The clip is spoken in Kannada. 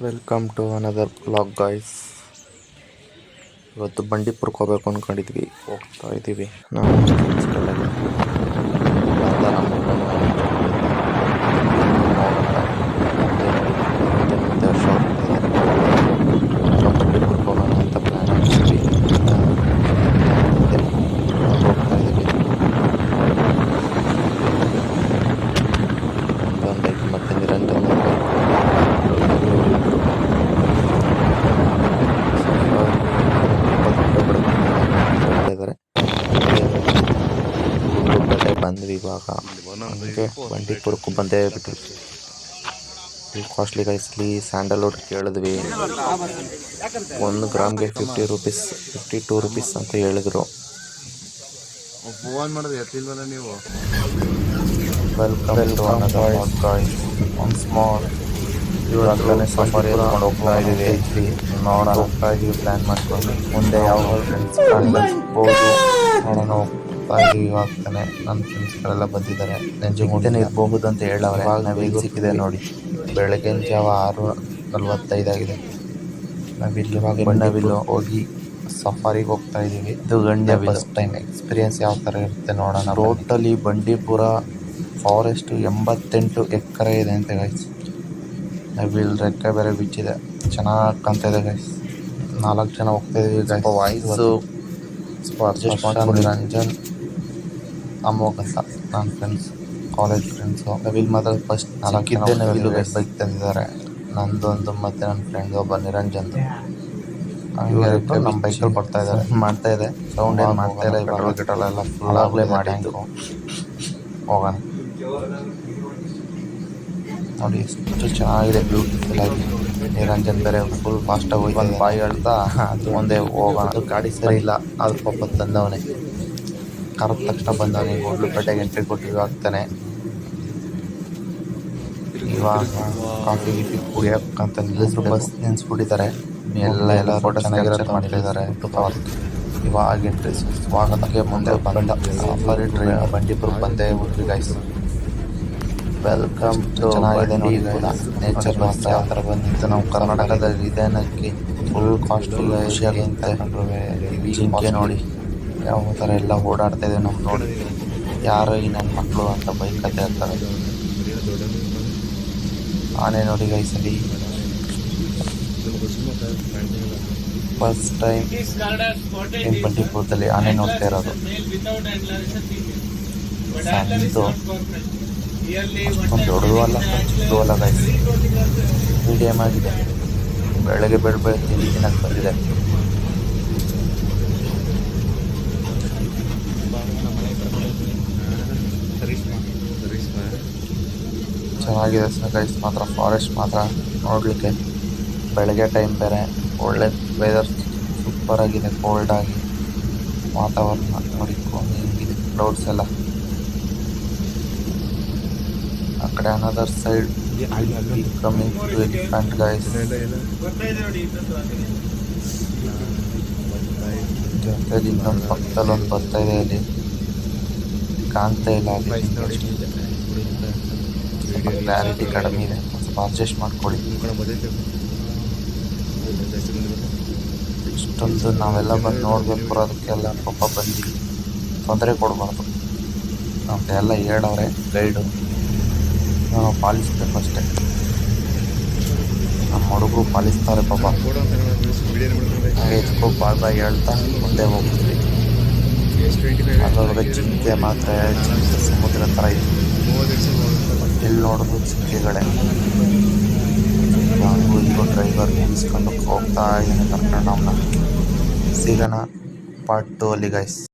Welcome to another blog guys. ಇವತ್ತು ಬಂಡೀಪುರಕ್ಕೆ ಹೋಗ್ಬೇಕು ಅಂದ್ಕೊಂಡಿದ್ವಿ, ಹೋಗ್ತಾ ಇದ್ದೀವಿ. ನಾವು ಫ್ರೆಂಡ್ಸ್ಗಳೆಲ್ಲ ಬಂಡೀಪುರಕ್ಕೆ ಹೋಗೋಣ ಅಂತ ಪ್ಲ್ಯಾನ್ ಹಾಕಿದ್ವಿ. ಹೋಗ್ತಾ ಇದ್ದೀವಿ. ಒಂದು ಬೈಕ್ ಮತ್ತು ನಿರಂಜನ್ ಗುಂಡ್ಲುಪೇಟೆ ಬಂದ್ವಿ. ಇವಾಗ ಬಂಡೀಪುರಕ್ಕೂ ಬಂದೇ ಬಿಟ್ವಿ. ಕಾಸ್ಟ್ಲಿ ಗೈಸ್ಲಿ ಸ್ಯಾಂಡಲ್ವುಡ್ ಕೇಳಿದ್ವಿ. 1 ಗ್ರಾಮ್ಗೆ 50 ರೂಪೀಸ್, 52 ರೂಪೀಸ್ ಅಂತ ಹೇಳಿದ್ರು. ಫೋನ್ ಮಾಡೋದು ಎತ್ತಿಲ್ವಲ್ಲ ನೀವು. Welcome to another guys once more. ಇವಾಗಲೇ ಸಫಾರಿ ಎತ್ಕೊಂಡು ಹೋಗ್ತಾ ಇದ್ದೀವಿ. ನೋಡೋಣ, ಹೋಗ್ತಾ ಇದ್ದೀವಿ ಪ್ಲ್ಯಾನ್ ಮಾಡ್ಕೊಂಡು. ಮುಂದೆ ಯಾವ ಫ್ರೆಂಡ್ಸ್ ಕಾಣಿಸ್ಬೋದು ನೋಡೋಣ. ಹೋಗ್ತಾ ಇದ್ದೀವಿ. ಇವಾಗ್ತಾನೆ ನನ್ನ ಫ್ರೆಂಡ್ಸ್ಗಳೆಲ್ಲ ಬಂದಿದ್ದಾರೆ. ನೆಂಜುಗುಂಟೇನೆ ಇರಬಹುದು ಅಂತ ಹೇಳವ್ರೆ. ಇವಾಗ ನಾವೀಗ ಸಿಕ್ಕಿದೆ ನೋಡಿ. ಬೆಳಗಿನ ಜಾವ 6:45 ಆಗಿದೆ. ನಾವಿಲ್ಲಿ ಹೋಗಿ ಸಫಾರಿಗೆ ಹೋಗ್ತಾ ಇದ್ದೀವಿ. ಇದು ಗಂಡ ಫಸ್ಟ್ ಟೈಮ್ ಎಕ್ಸ್ಪೀರಿಯನ್ಸ್ ಯಾವ ಥರ ಇರುತ್ತೆ ನೋಡೋಣ. ಟೋಟಲಿ ಬಂಡೀಪುರ ಫಾರೆಸ್ಟ್ 88 ಎಕರೆ ಇದೆ ಅಂತೆ ಗೈಸ್. ನಾವಿಲ್ಲಿ ರೆಕ್ಕೆ ಬೇರೆ ಬಿಚ್ಚಿದೆ, ಚೆನ್ನಾಗಿ ಕಾಣ್ತಾ ಗೈಸ್. 4 ಜನ ಹೋಗ್ತಾ ಇದೀವಿ ಗೈಸ್. ವಾಯ್ಸು ಅಡ್ಜಸ್ಟ್ ಮಾಡ್ಕೊಂಡು ನಿರಂಜನ್, ಅಮೋಘ್ ಅಂತ ನನ್ನ ಫ್ರೆಂಡ್ಸ್, ಕಾಲೇಜ್ ಫ್ರೆಂಡ್ಸು. ನಾವಿಲ್ಲಿ ಮಾತ್ರ ಫಸ್ಟ್ 4 ಜನ ನಾವಿಲ್ಲಿ ಬೈಕ್ ತಂದಿದ್ದಾರೆ. ನಂದೊಂದು ಮತ್ತು ನನ್ನ ಫ್ರೆಂಡ್ ಒಬ್ಬ ನಿರಂಜನ್ದು. ಹಂಗೆ ನಮ್ಮ ಬೈಕಲ್ಲಿ ಮಾಡ್ತಾ ಇದೆ ಸೌಂಡ್ ಏನು ಮಾಡ್ತಾ ಇಲ್ಲ. ಇವಾಗ ಗಿಟಲೆಲ್ಲ ಫುಲ್ ಆಗಲೇ ಮಾಡಿದ್ದು. ಹೋಗೋಣ ನೋಡಿ, ಎಷ್ಟು ಚೆನ್ನಾಗಿದೆ, ಬ್ಯೂಟಿಫುಲ್ ಆಗಿ. ನಿರಂಜನ್ ಬೇರೆ ಫುಲ್ ಫಾಸ್ಟಾಗಿ ಹೋಯ್ತು. ಒಂದು ಬಾಯಿ ಹೇಳ್ತಾ ಅದು ಮುಂದೆ ಹೋಗೋಣ. ಅದು ಗಾಡಿ ಸರಿ ಇಲ್ಲ, ಆದ್ರೂ ಪಾಪ ತಂದವನೇ. ಕರೆದ ತಕ್ಷಣ ಬಂದವನೇ. ಗುಂಡ್ಲುಪೇಟೆಗೆ ಎಂಟ್ರಿ ಕೊಟ್ಟಿವಿ ಆಗ್ತಾನೆ. ಇವಾಗ ಕಾಫಿ ಗಿಫಿ ಕುಡಿಯೋಕ್ಕಂತ ನಿಲ್ಲಿದ್ರು, ಬಸ್ ನಿಲ್ಲಿಸ್ಬಿಟ್ಟಿದ್ದಾರೆ. ಎಲ್ಲ ಫೋಟೋ ಚೆನ್ನಾಗಿರೋದು ಮಾಡ್ತಿದ್ದಾರೆ. ಇವಾಗ ಎಂಟ್ರಿ ಸ್ವಾಗತಕ್ಕೆ ಮುಂದೆ ಬಂದ ಸಫಾರಿ ಟ್ರೈನ್ ಬಂಡೀಪುರಕ್ಕೆ ಬಂದೇ ಬಿಟ್ವಿ ಗೈಸ್. ವೆಲ್ಕಮ್ ಟು ಚೆನ್ನಾಗಿದೆ ನೋಡಿ. ಕೂಡ ನೇಚರ್ ಮಾತ್ರ ಯಾವ ಥರ ಬಂದಿತ್ತು. ನಾವು ಕರ್ನಾಟಕದಲ್ಲಿ ಇದೇನಕ್ಕೆ ಫುಲ್ ಕಾಸ್ಟ್ಲಿ ಏಷ್ಯಾಗೆ ಅಂತ ಜಿಂಕೆ ನೋಡಿ ಯಾವ ಥರ ಎಲ್ಲ ಓಡಾಡ್ತಾ ಇದೆ. ನಮ್ಗೆ ನೋಡಿ ಯಾರು ಈ ನನ್ನ ಮಕ್ಕಳು ಅಂತ ಬೈಕತ್ತೆ ಇರ್ತಾರೆ. ಆನೆ ನೋಡಿ ಗೈಸಲ್ಲಿ ಫಸ್ಟ್ ಟೈಮ್ ಬಂಡೀಪುರದಲ್ಲಿ ಆನೆ ನೋಡ್ತಾ ಇರೋದು. ಸಂತು ಅಷ್ಟೊಂದು ದೊಡ್ಡದು ಅಲ್ಲ, ಚಿಕ್ಕದು ಅಲ್ಲ ಗೈಸ್, ಮೀಡಿಯಮ್ ಆಗಿದೆ. ಬೆಳಗ್ಗೆ ತಿಂಡಿ ತಿನ್ನಕ್ಕೆ ಬಂದಿದೆ. ಚೆನ್ನಾಗಿದೆ ಗೈಸ್ ಮಾತ್ರ. ಫಾರೆಸ್ಟ್ ಮಾತ್ರ ನೋಡಲಿಕ್ಕೆ ಬೆಳಗ್ಗೆ ಟೈಮ್ ಬೇರೆ, ಒಳ್ಳೆ ವೆದರ್ ಸೂಪರ್ ಆಗಿದೆ. ಕೋಲ್ಡ್ ಆಗಿ ವಾತಾವರಣ ನೋಡಿ ಹಿಂಗಿದೆ. ಕ್ಲೌಡ್ಸ್ ಎಲ್ಲ ಆ ಕಡೆ. Another side coming to elephant guys. ಜೊತೆಲಿ ಇನ್ನೊಂದು ಪಕ್ಕದಲ್ಲಿ ಒಂದು ಬರ್ತಾ ಇದೆ, ಅಲ್ಲಿ ಕಾಣ್ತಾ ಇಲ್ಲ. ಅಲ್ಲಿ ಕ್ಲಾರಿಟಿ ಕಡಿಮೆ ಇದೆ, ಸ್ವಲ್ಪ ಅಡ್ಜಸ್ಟ್ ಮಾಡ್ಕೊಳ್ಳಿ. ಇಷ್ಟೊಂದು ನಾವೆಲ್ಲ ಬಂದು ನೋಡಬೇಕು, ಅದಕ್ಕೆಲ್ಲ ಪಾಪ ಬಂದು ತೊಂದರೆ ಕೊಡಬಾರ್ದು ಅಂತ ಎಲ್ಲ ಹೇಳವ್ರೆ ಗೈಡು. ನಾವು ಪಾಲಿಸ್ಬೇಕು ಅಷ್ಟೇ. ನಮ್ಮ ಹುಡುಗರು ಪಾಲಿಸ್ತಾರೆ ಪಾಪ. ಹಾಗೆ ಎತ್ಕೋ ಬಾಯ್ ಹೇಳ್ತಾ ಮುಂದೆ ಹೋಗ್ತೀವಿ. ಅದ್ರೊಳಗೆ ಜಿಂಕೆ ಮಾತ್ರ ಜಿಂಕೆ ಸಮುದ್ರ ಥರ ಇದೆ. ಎಲ್ಲಿ ನೋಡೋದು ಜಿಂಕೆಗಳೇ. ಹಂಗೂ ಇಲ್ಲೂ ಡ್ರೈವರ್ ಮುಗಿಸ್ಕೊಂಡು ಹೋಗ್ತಾ ಇದ್ದಾನೆ ಕರ್ಕೊಂಡು. ನಮ್ಮನ್ನ ಸಿಗೋಣ ಪಾರ್ಟ್ 2 ಅಲ್ಲಿ ಗೈಸ್.